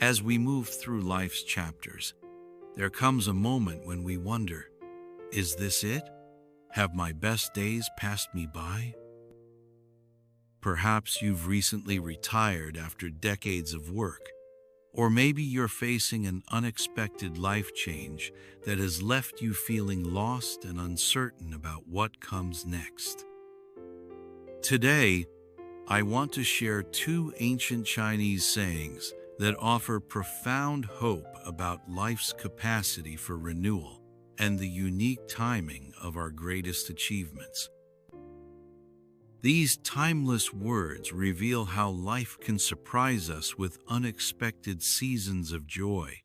As we move through life's chapters, there comes a moment when we wonder, is this it? Have my best days passed me by? Perhaps you've recently retired after decades of work, or maybe you're facing an unexpected life change that has left you feeling lost and uncertain about what comes next. Today, I want to share two ancient Chinese sayings that offer profound hope about life's capacity for renewal and the unique timing of our greatest achievements. These timeless words reveal how life can surprise us with unexpected seasons of joy,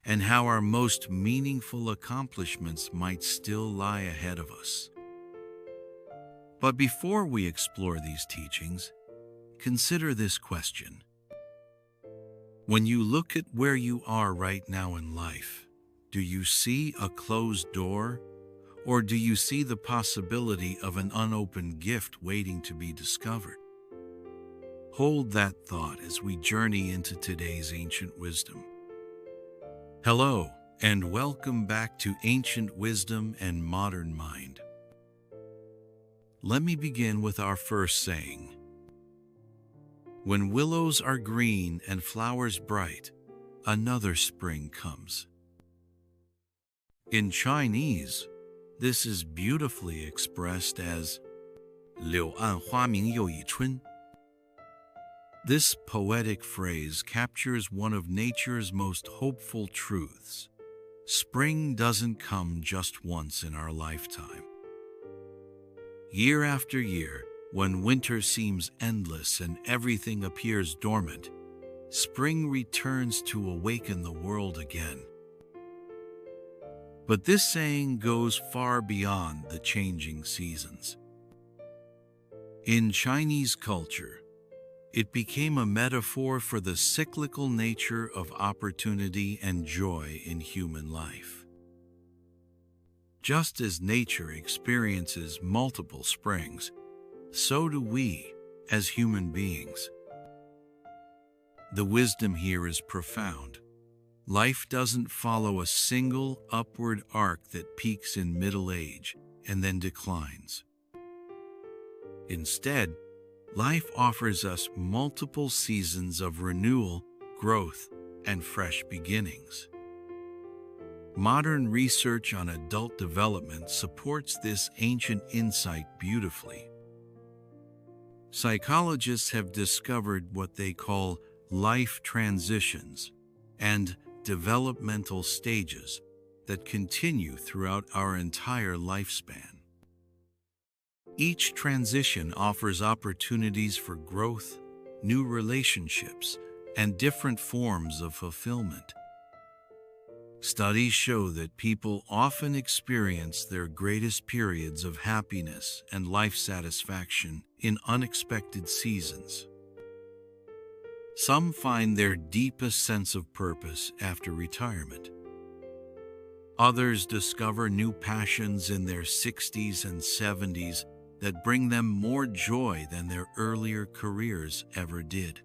and how our most meaningful accomplishments might still lie ahead of us. But before we explore these teachings, consider this question. When you look at where you are right now in life, do you see a closed door, or do you see the possibility of an unopened gift waiting to be discovered? Hold that thought as we journey into today's ancient wisdom. Hello, and welcome back to Ancient Wisdom and Modern Mind. Let me begin with our first saying. When willows are green and flowers bright, another spring comes. In Chinese, this is beautifully expressed as 柳暗花明又一春. This poetic phrase captures one of nature's most hopeful truths. Spring doesn't come just once in our lifetime. Year after year, when winter seems endless and everything appears dormant, spring returns to awaken the world again. But this saying goes far beyond the changing seasons. In Chinese culture, it became a metaphor for the cyclical nature of opportunity and joy in human life. Just as nature experiences multiple springs, so do we as human beings. The wisdom here is profound. Life doesn't follow a single upward arc that peaks in middle age and then declines. Instead, life offers us multiple seasons of renewal, growth, and fresh beginnings. Modern research on adult development supports this ancient insight beautifully. Psychologists have discovered what they call life transitions and developmental stages that continue throughout our entire lifespan. Each transition offers opportunities for growth, new relationships, and different forms of fulfillment. Studies show that people often experience their greatest periods of happiness and life satisfaction in unexpected seasons. Some find their deepest sense of purpose after retirement. Others discover new passions in their 60s and 70s that bring them more joy than their earlier careers ever did.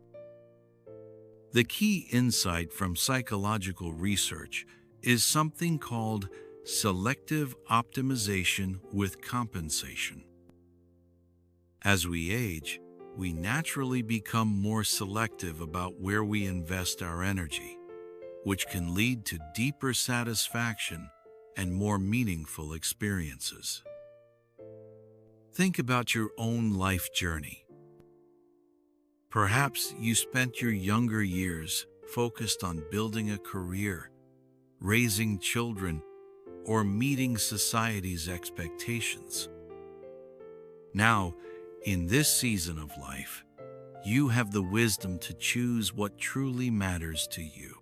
The key insight from psychological research is something called selective optimization with compensation. As we age, we naturally become more selective about where we invest our energy, which can lead to deeper satisfaction and more meaningful experiences. Think about your own life journey. Perhaps you spent your younger years focused on building a career, raising children, or meeting society's expectations. Now, in this season of life, you have the wisdom to choose what truly matters to you.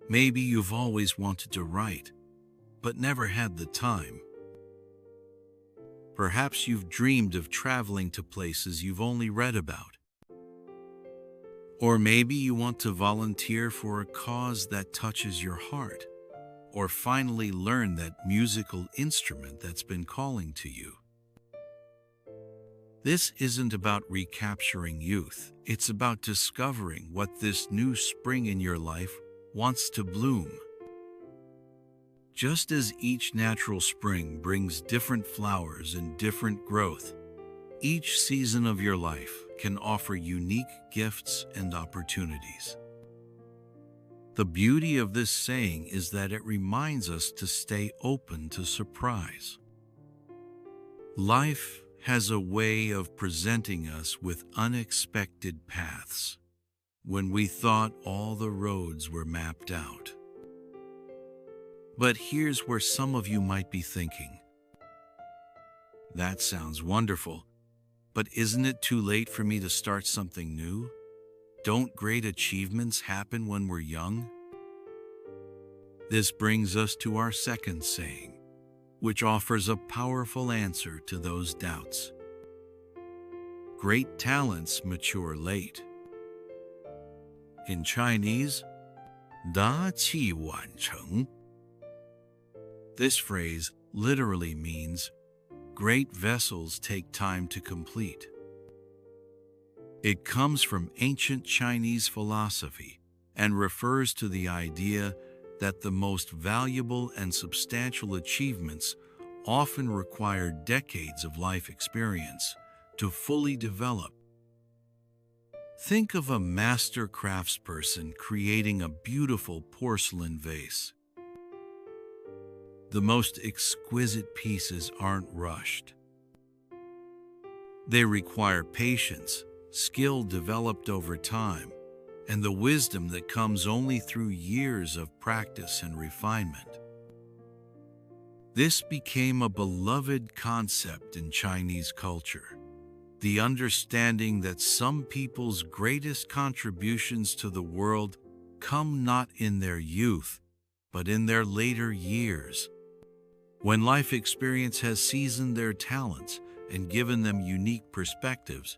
Maybe you've always wanted to write, but never had the time. Perhaps you've dreamed of traveling to places you've only read about. Or maybe you want to volunteer for a cause that touches your heart, or finally learn that musical instrument that's been calling to you. This isn't about recapturing youth. It's about discovering what this new spring in your life wants to bloom. Just as each natural spring brings different flowers and different growth, each season of your life can offer unique gifts and opportunities. The beauty of this saying is that it reminds us to stay open to surprise. Life has a way of presenting us with unexpected paths when we thought all the roads were mapped out. But here's where some of you might be thinking, that sounds wonderful, but isn't it too late for me to start something new? Don't great achievements happen when we're young? This brings us to our second saying, which offers a powerful answer to those doubts. Great talents mature late. In Chinese, 达气晚成. This phrase literally means great vessels take time to complete. It comes from ancient Chinese philosophy and refers to the idea that the most valuable and substantial achievements often require decades of life experience to fully develop. Think of a master craftsperson creating a beautiful porcelain vase. The most exquisite pieces aren't rushed. They require patience, skill developed over time, and the wisdom that comes only through years of practice and refinement. This became a beloved concept in Chinese culture, the understanding that some people's greatest contributions to the world come not in their youth, but in their later years, when life experience has seasoned their talents and given them unique perspectives.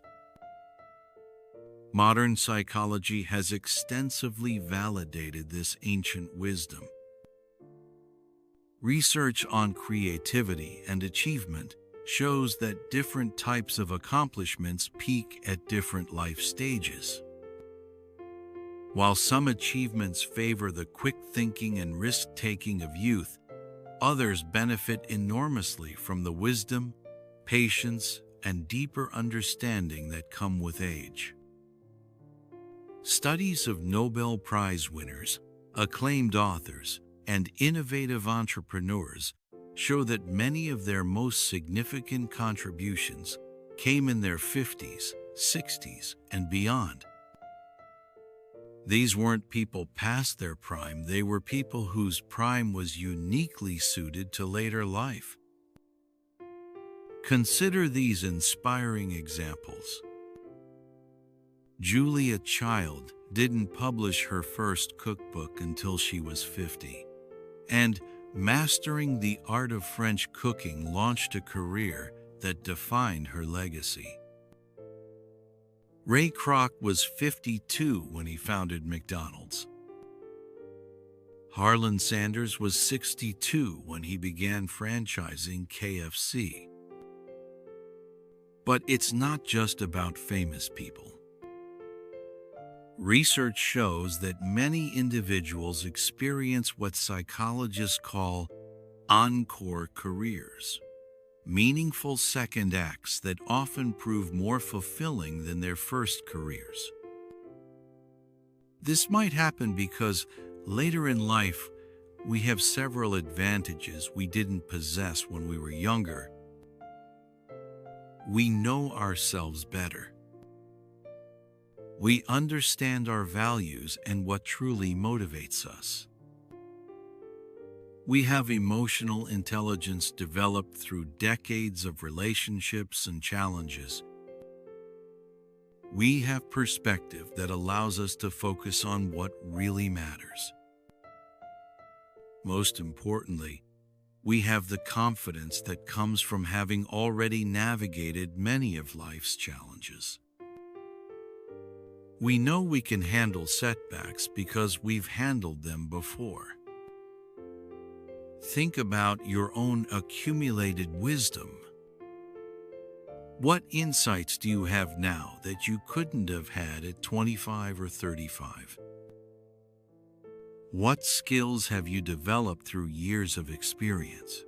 Modern psychology has extensively validated this ancient wisdom. Research on creativity and achievement shows that different types of accomplishments peak at different life stages. While some achievements favor the quick thinking and risk-taking of youth, others benefit enormously from the wisdom, patience, and deeper understanding that come with age. Studies of Nobel Prize winners, acclaimed authors, and innovative entrepreneurs show that many of their most significant contributions came in their 50s, 60s, and beyond. These weren't people past their prime, they were people whose prime was uniquely suited to later life. Consider these inspiring examples. Julia Child didn't publish her first cookbook until she was 50, and mastering the art of French cooking launched a career that defined her legacy. Ray Kroc was 52 when he founded McDonald's. Harlan Sanders was 62 when he began franchising KFC. But it's not just about famous people. Research shows that many individuals experience what psychologists call encore careers, meaningful second acts that often prove more fulfilling than their first careers. This might happen because later in life, we have several advantages we didn't possess when we were younger. We know ourselves better. We understand our values and what truly motivates us. We have emotional intelligence developed through decades of relationships and challenges. We have perspective that allows us to focus on what really matters. Most importantly, we have the confidence that comes from having already navigated many of life's challenges. We know we can handle setbacks because we've handled them before. Think about your own accumulated wisdom. What insights do you have now that you couldn't have had at 25 or 35? What skills have you developed through years of experience?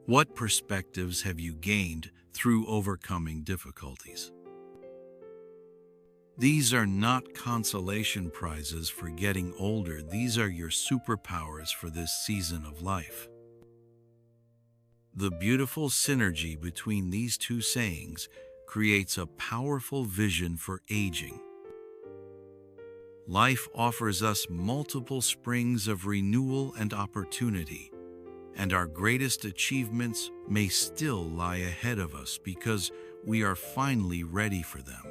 What perspectives have you gained through overcoming difficulties? These are not consolation prizes for getting older. These are your superpowers for this season of life. The beautiful synergy between these two sayings creates a powerful vision for aging. Life offers us multiple springs of renewal and opportunity, and our greatest achievements may still lie ahead of us because we are finally ready for them.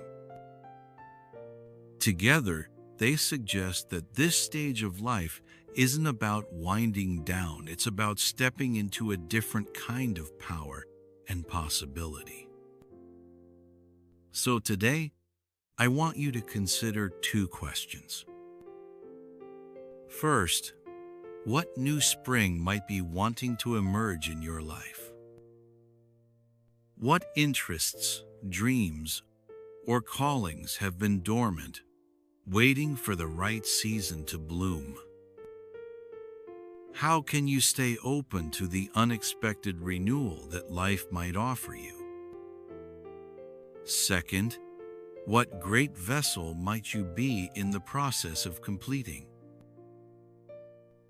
Together, they suggest that this stage of life isn't about winding down, it's about stepping into a different kind of power and possibility. So today, I want you to consider two questions. First, what new spring might be wanting to emerge in your life? What interests, dreams, or callings have been dormant, waiting for the right season to bloom? How can you stay open to the unexpected renewal that life might offer you? Second, what great vessel might you be in the process of completing?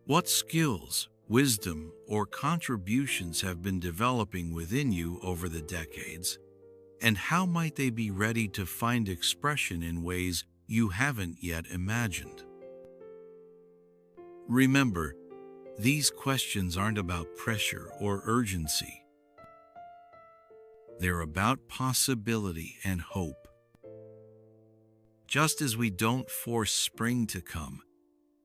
What skills, wisdom, or contributions have been developing within you over the decades, and how might they be ready to find expression in ways you haven't yet imagined? Remember, these questions aren't about pressure or urgency. They're about possibility and hope. Just as we don't force spring to come,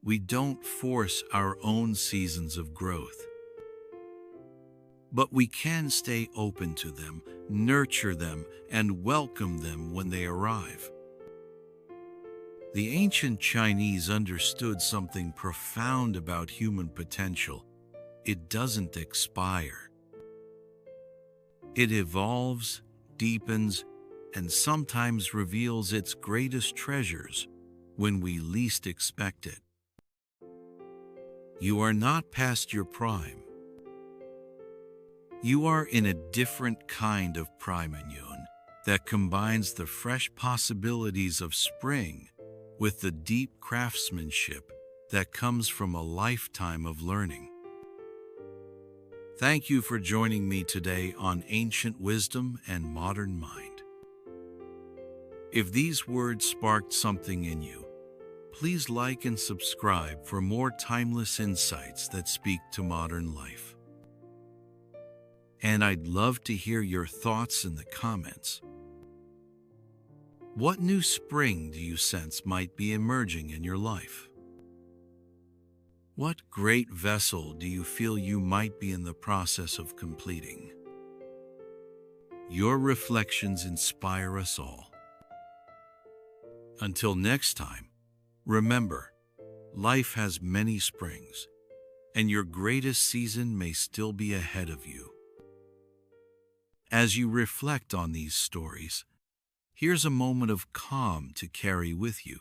we don't force our own seasons of growth. But we can stay open to them, nurture them, and welcome them when they arrive. The ancient Chinese understood something profound about human potential. It doesn't expire. It evolves, deepens, and sometimes reveals its greatest treasures when we least expect it. You are not past your prime. You are in a different kind of prime that combines the fresh possibilities of spring with the deep craftsmanship that comes from a lifetime of learning. Thank you for joining me today on Ancient Wisdom and Modern Mind. If these words sparked something in you, please like and subscribe for more timeless insights that speak to modern life. And I'd love to hear your thoughts in the comments. What new spring do you sense might be emerging in your life? What great vessel do you feel you might be in the process of completing? Your reflections inspire us all. Until next time, remember, life has many springs, and your greatest season may still be ahead of you. As you reflect on these stories, here's a moment of calm to carry with you.